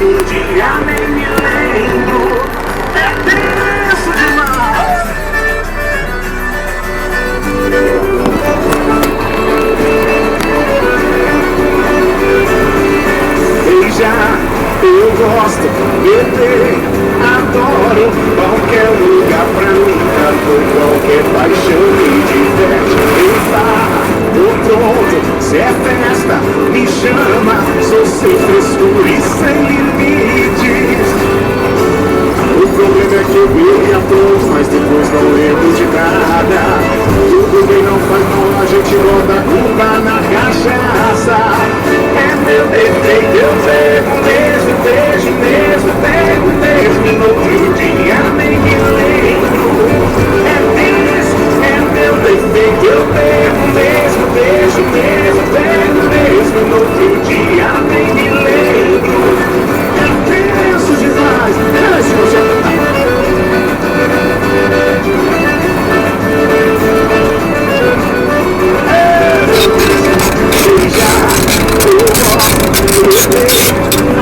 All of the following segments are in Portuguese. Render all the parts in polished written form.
outro dia nem me lembro. É tenso demais. Beijar, eu gosto, beber, adoro. Qualquer lugar pra mim, qualquer paixão me diverte. Eu tô pronto, se é festa, me chama. Sou sem frescura e sem limites. O problema é que eu bebo e apronto, mas depois não lembro de nada. Tudo bem, não faz mal, a gente bota a culpa na cachaça. É meu defeito, eu bebo mesmo, beijo mesmo, pego mesmo. E no outro dia nem me lembro. É meu defeito, eu bebo mesmo, beijo mesmo, pego mesmo. E no outro dia nem me lembro. É tenso demais. Se você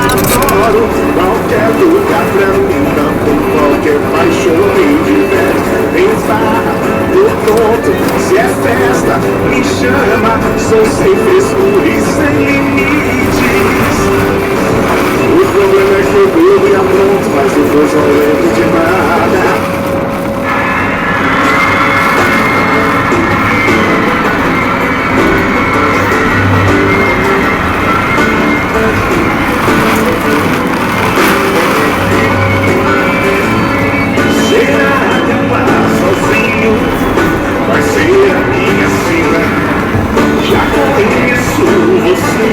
adoro qualquer lugar pra mim, tanto qualquer paixão me diverte. Em farra, tô pronto, se é festa, me chama. Sou sem frescura e sem limites. O problema é que eu bebo e apronto, mas depois não lembro de nada. Vai ser a minha sina. Já conheço você.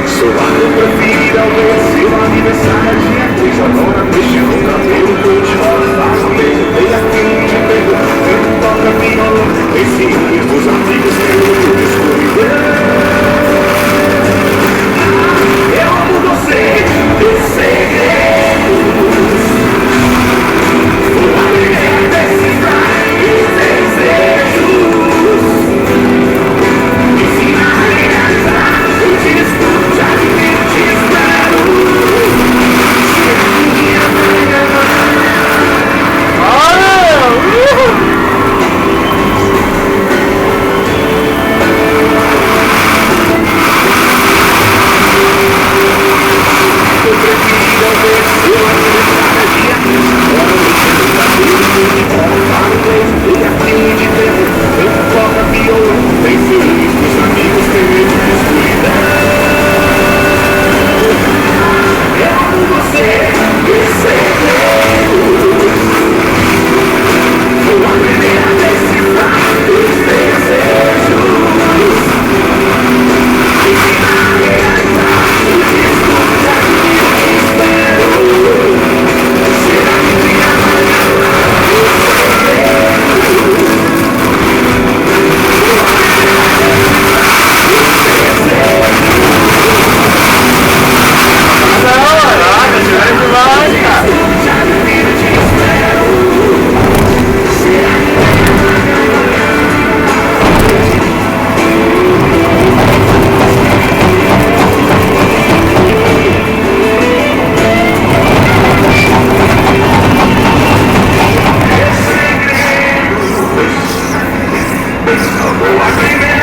Sou a tua preferida, o seu aniversário dia 3. Agora deixa no cabelo que eu te falo. Faço beijo, dei aqui, te pego. Canto, toca violão. Ensino os amigos que eu escuridão. Eu amo você, teus segredos. Vou aprender.